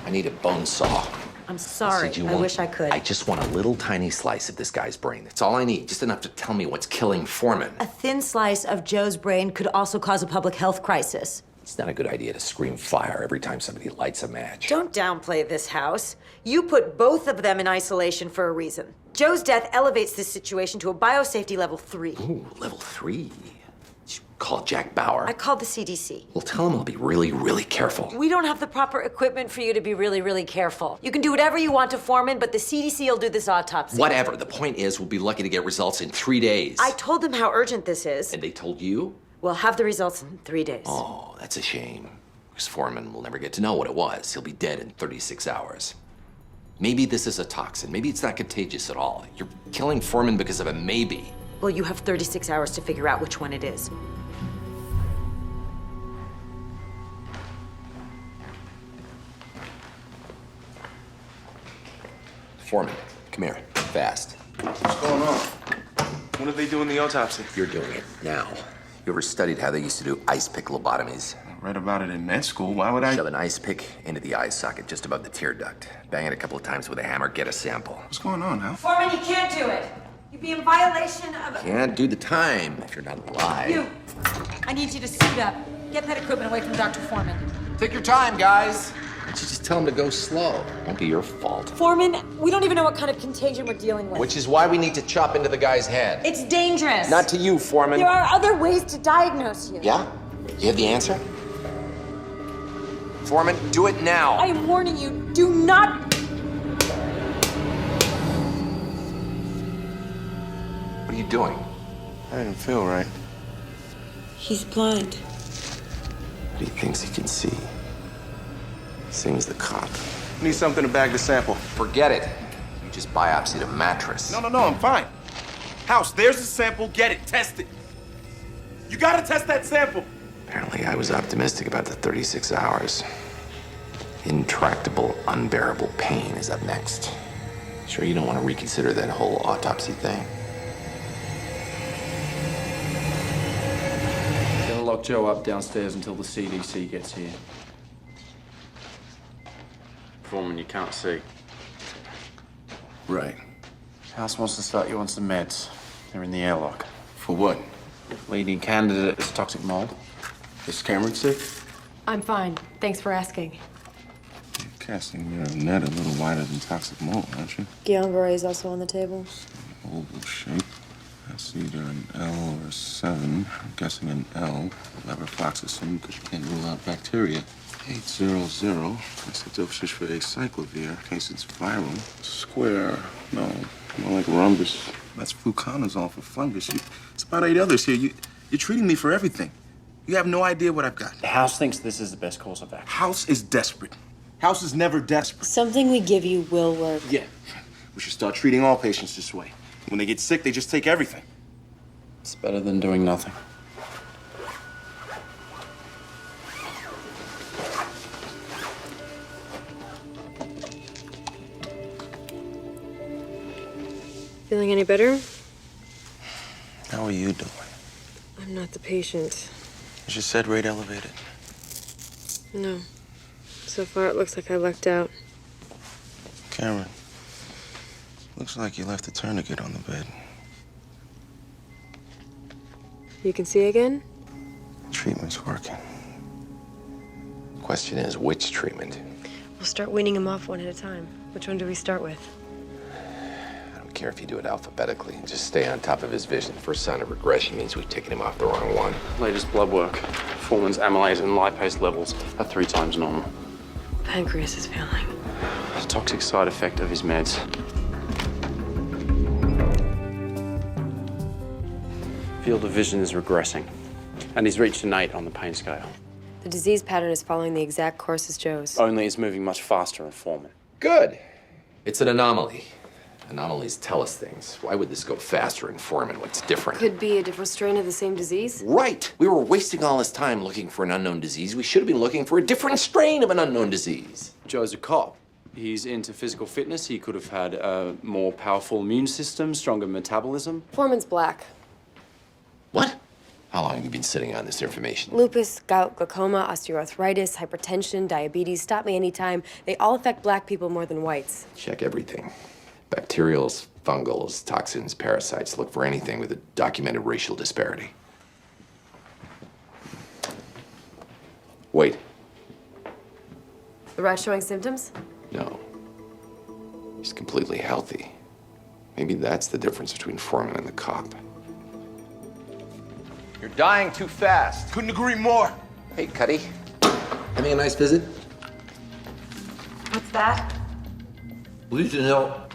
I need a bone saw. I'm sorry. I wish I could. I just want a little tiny slice of this guy's brain. That's all I need. Just enough to tell me what's killing Foreman. A thin slice of Joe's brain could also cause a public health crisis. It's not a good idea to scream fire every time somebody lights a match. Don't downplay this, House. You put both of them in isolation for a reason. Joe's death elevates this situation to a biosafety level 3. Ooh, level 3. You call Jack Bauer. I called the CDC. Well, tell him I'll be really, really careful. We don't have the proper equipment for you to be really, really careful. You can do whatever you want to Foreman, but the CDC will do this autopsy. Whatever. The point is, we'll be lucky to get results in 3 days. I told them how urgent this is. And they told you? We'll have the results in 3 days. Oh, that's a shame. Because Foreman will never get to know what it was. He'll be dead in 36 hours. Maybe this is a toxin. Maybe it's not contagious at all. You're killing Foreman because of a maybe. Well, you have 36 hours to figure out which one it is. Foreman, come here, fast. What's going on? When are they doing the autopsy? You're doing it now. You ever studied how they used to do ice pick lobotomies? I read about it in med school. Why would I? Shove an ice pick into the eye socket just above the tear duct. Bang it a couple of times with a hammer, get a sample. What's going on, Hal? Foreman, you can't do it. You'd be in violation of... Can't do the time if you're not alive. You, I need you to suit up. Get that equipment away from Dr. Foreman. Take your time, guys. Why don't you just tell him to go slow? Won't be your fault. Foreman, we don't even know what kind of contagion we're dealing with. Which is why we need to chop into the guy's head. It's dangerous. Not to you, Foreman. There are other ways to diagnose you. Yeah? You have the answer? Foreman, do it now. I am warning you, do not... What are you doing? I didn't feel right. He's blind. But he thinks he can see. Same as the cop. Need something to bag the sample. Forget it. You just biopsied a mattress. No, I'm fine. House, there's the sample. Get it. Test it. You gotta test that sample. Apparently, I was optimistic about the 36 hours. Intractable, unbearable pain is up next. Sure you don't want to reconsider that whole autopsy thing? They'll lock Joe up downstairs until the CDC gets here. Foreman, you can't see. Right. House wants to start you on some meds. They're in the airlock. For what? Leading candidate is toxic mold. Is Cameron sick? I'm fine. Thanks for asking. You're casting your net a little wider than toxic mold, aren't you? Guillain-Barré is also on the table. Oval shape. That's either an L or a 7. I'm guessing an L. Leberfloxacin, because you can't rule out bacteria. 800. That's the dosage for acyclovir, in case it's viral. Square. No, more like rhombus. That's fluconazole for fungus. It's about 8 others here. You're treating me for everything. You have no idea what I've got. The House thinks this is the best course of action. House is desperate. House is never desperate. Something we give you will work. Yeah. We should start treating all patients this way. When they get sick, they just take everything. It's better than doing nothing. Feeling any better? How are you doing? I'm not the patient. Is your sed rate elevated? No. So far, it looks like I lucked out. Cameron, looks like you left a tourniquet on the bed. You can see again? Treatment's working. Question is, which treatment? We'll start weaning him off one at a time. Which one do we start with? I don't care if you do it alphabetically. Just stay on top of his vision. First sign of regression means we've taken him off the wrong one. Latest blood work. Foreman's amylase and lipase levels are 3 times normal. Pancreas is failing. A toxic side effect of his meds. Field of vision is regressing, and he's reached an 8 on the pain scale. The disease pattern is following the exact course as Joe's. Only it's moving much faster in Foreman. Good. It's an anomaly. Anomalies tell us things. Why would this go faster in Foreman? What's different? Could be a different strain of the same disease. Right. We were wasting all this time looking for an unknown disease. We should have been looking for a different strain of an unknown disease. Joe's a cop. He's into physical fitness. He could have had a more powerful immune system, stronger metabolism. Foreman's black. What? How long have you been sitting on this information? Lupus, gout, glaucoma, osteoarthritis, hypertension, diabetes, stop me anytime. They all affect black people more than whites. Check everything. Bacterials, fungals, toxins, parasites. Look for anything with a documented racial disparity. Wait. The rat showing symptoms? No. He's completely healthy. Maybe that's the difference between Foreman and the cop. You're dying too fast. Couldn't agree more. Hey, Cuddy. Having a nice visit? What's that? Legionella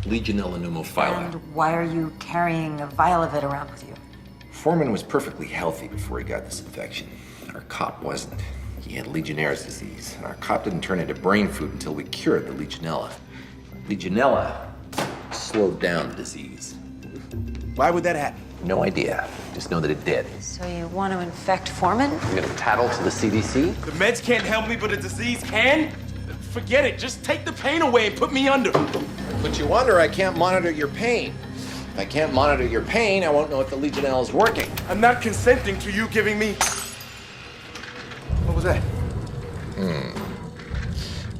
pneumophila. And why are you carrying a vial of it around with you? Foreman was perfectly healthy before he got this infection. Our cop wasn't. He had Legionnaire's disease, and our cop didn't turn into brain food until we cured the Legionella. Legionella slowed down the disease. Why would that happen? No idea. Just know that it did. So you want to infect Foreman? You're gonna tattle to the CDC? The meds can't help me, but a disease can? Forget it. Just take the pain away and put me under. But you wonder, I can't monitor your pain. If I can't monitor your pain, I won't know if the Legionella is working. I'm not consenting to you giving me... What was that?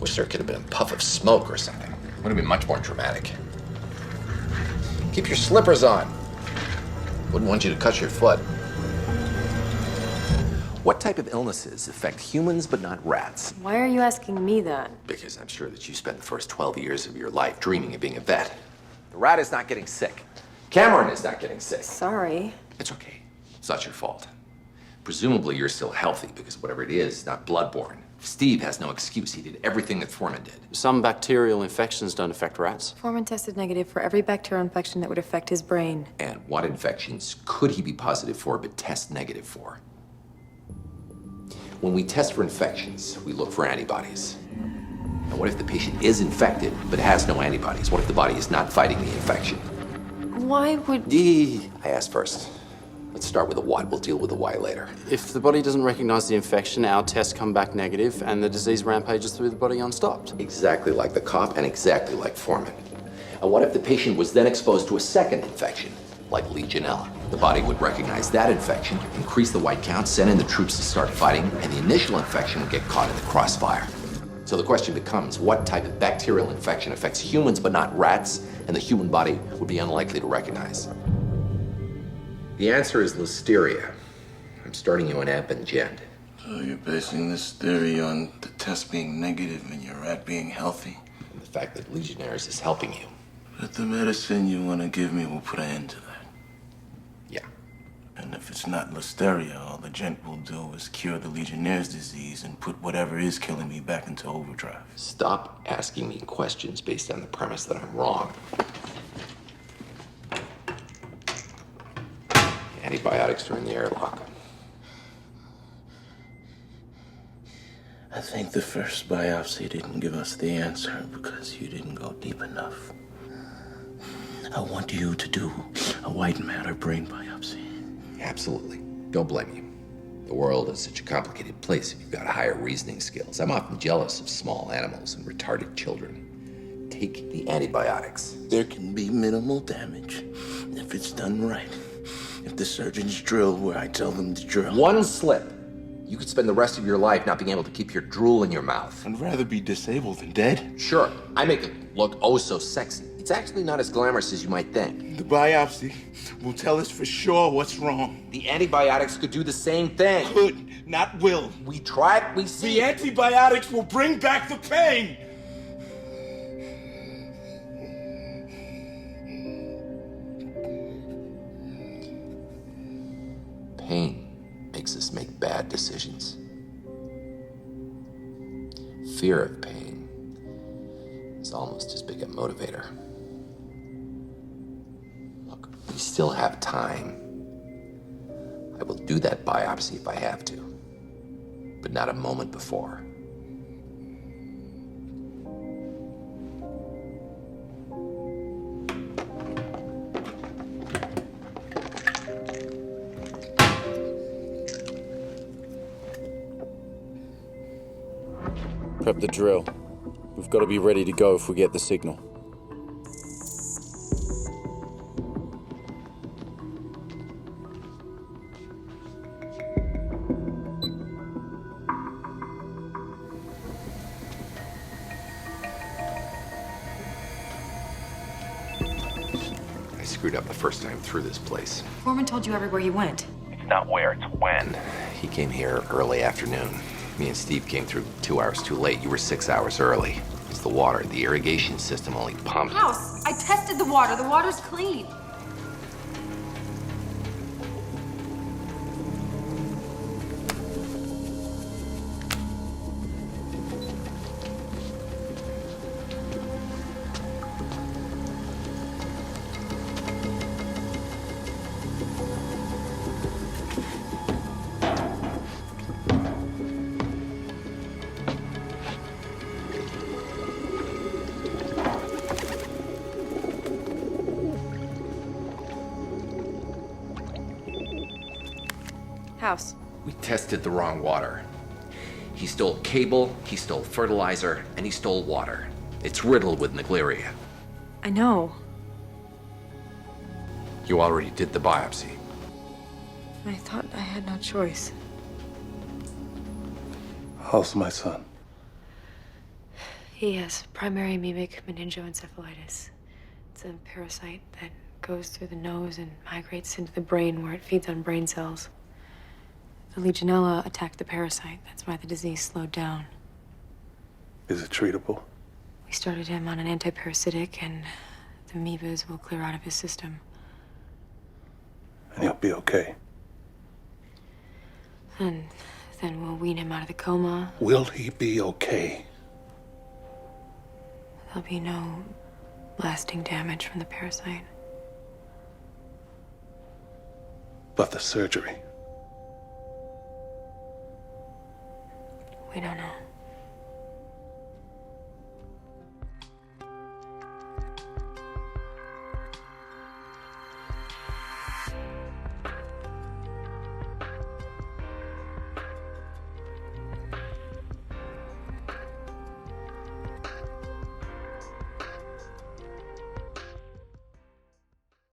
Wish there could have been a puff of smoke or something. Would have been much more dramatic. Keep your slippers on. Wouldn't want you to cut your foot. What type of illnesses affect humans but not rats? Why are you asking me that? Because I'm sure that you spent the first 12 years of your life dreaming of being a vet. The rat is not getting sick. Cameron is not getting sick. Sorry. It's okay. It's not your fault. Presumably you're still healthy because whatever it is not bloodborne. Steve has no excuse. He did everything that Foreman did. Some bacterial infections don't affect rats. Foreman tested negative for every bacterial infection that would affect his brain. And what infections could he be positive for but test negative for? When we test for infections, we look for antibodies. Now, what if the patient is infected but has no antibodies? What if the body is not fighting the infection? Why would... I asked first. Let's start with the what. We'll deal with the why later. If the body doesn't recognize the infection, our tests come back negative and the disease rampages through the body unstopped. Exactly like the cop and exactly like Foreman. And what if the patient was then exposed to a second infection, like Legionella? The body would recognize that infection, increase the white count, send in the troops to start fighting, and the initial infection would get caught in the crossfire. So the question becomes, what type of bacterial infection affects humans but not rats, and the human body would be unlikely to recognize? The answer is Listeria. I'm starting you on Amp and Gent. So you're basing this theory on the test being negative and your rat being healthy? And the fact that Legionnaires is helping you. But the medicine you want to give me will put an end to that. Yeah. And if it's not Listeria, all the Gent will do is cure the Legionnaire's disease and put whatever is killing me back into overdrive. Stop asking me questions based on the premise that I'm wrong. Antibiotics are in the airlock. I think the first biopsy didn't give us the answer because you didn't go deep enough. I want you to do a white matter brain biopsy. Absolutely. Don't blame you. The world is such a complicated place if you've got higher reasoning skills. I'm often jealous of small animals and retarded children. Take the antibiotics. There can be minimal damage if it's done right. If the surgeons drill where I tell them to drill. One slip. You could spend the rest of your life not being able to keep your drool in your mouth. I'd rather be disabled than dead. Sure, I make it look oh so sexy. It's actually not as glamorous as you might think. The biopsy will tell us for sure what's wrong. The antibiotics could do the same thing. Could, not will. We tried, we see. The antibiotics will bring back the pain. Pain makes us make bad decisions. Fear of pain is almost as big a motivator. Look, we still have time. I will do that biopsy if I have to, but not a moment before. Prep the drill. We've got to be ready to go if we get the signal. screwed up the first time through this place. Foreman told you everywhere he went. It's not where, it's when. He came here early afternoon. Me and Steve came through 2 hours too late. You were 6 hours early. It's the water. The irrigation system only pumped. House, I tested the water. The water's clean. House. We tested the wrong water. He stole cable, he stole fertilizer, and he stole water. It's riddled with Naglaria. I know. You already did the biopsy. I thought I had no choice. How's my son? He has primary memic meningoencephalitis. It's a parasite that goes through the nose and migrates into the brain where it feeds on brain cells. The Legionella attacked the parasite. That's why the disease slowed down. Is it treatable? We started him on an antiparasitic, and the amoebas will clear out of his system. And he'll be okay. And then we'll wean him out of the coma. Will he be okay? There'll be no lasting damage from the parasite. But the surgery. We don't know.